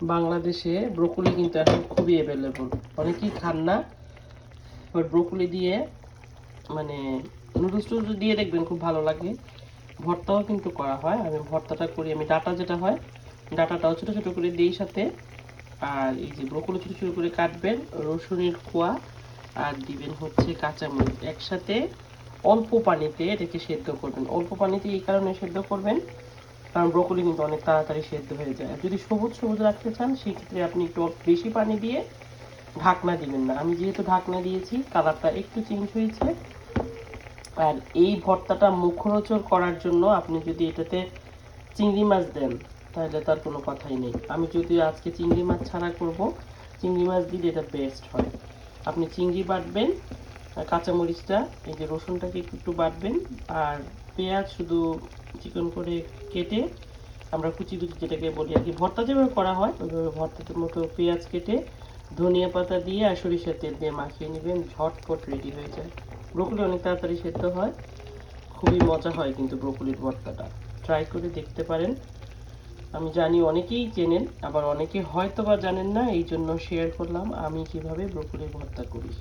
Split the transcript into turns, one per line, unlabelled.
বাংলাদেশে ব্রোকলি কিন্তু এখন খুবই অ্যাভেলেবল, অনেকেই খান না। বাট ব্রোকলি দিয়ে মানে নুডলস টুডলস দিয়ে দেখবেন খুব ভালো লাগে। ভর্তাও কিন্তু করা হয়, আমি ভর্তাটা করি, আমি ডাটা যেটা হয় ডাটাটাও ছোটো ছোটো করে দিই সাথে। আর এই যে ব্রোকলি ছোটো ছোটো করে কাটবেন, রসুনের কোয়া আর দিবেন হচ্ছে কাঁচামরিচ একসাথে অল্প পানিতে এটাকে সেদ্ধ করবেন। অল্প পানিতে এই কারণে সেদ্ধ করবেন কারণ ব্রোকলি কিন্তু অনেক তাড়াতাড়ি সেদ্ধ হয়ে যায়। যদি সবুজ সবুজ রাখতে চান সেক্ষেত্রে আপনি একটু বেশি পানি দিয়ে ঢাকনা দিবেন না। আমি যেহেতু ঢাকনা দিয়েছি কালারটা একটু চেঞ্জ হয়েছে। আর এই ভর্তাটা মুখরোচক করার জন্য আপনি যদি এটাতে চিংড়ি মাছ দেন তাহলে তার কোনো কথাই নেই। আমি যদি আজকে চিংড়ি মাছ ছাড়া করব, চিংড়ি মাছ দিলে এটা বেস্ট হয়। আপনি চিংড়ি বাটবেন, কাঁচামরিচটা এই যে রসুনটাকে একটু বাটবেন, আর পেঁয়াজ শুধু চিকন করে কেটে আমরা কুচি কুচি যেটাকে বলি আর কি, ভর্তা যেভাবে করা হয় ওইভাবে ভর্তার মতো পেঁয়াজ কেটে ধনিয়া পাতা দিয়ে আর সরিষার তেল দিয়ে মাখিয়ে নেবেন, ঝটপট রেডি হয়ে যায়। ব্রোকলি অনেক তাড়াতাড়ি সেদ্ধ হয়, খুবই মজা হয় কিন্তু ব্রোকলির ভর্তাটা। ট্রাই করে দেখতে পারেন। আমি জানি অনেকেই চেনেন, আবার অনেকে হয়তো বা জানেন না, এই জন্য শেয়ার করলাম আমি কিভাবে ব্রোকলির ভর্তা করি।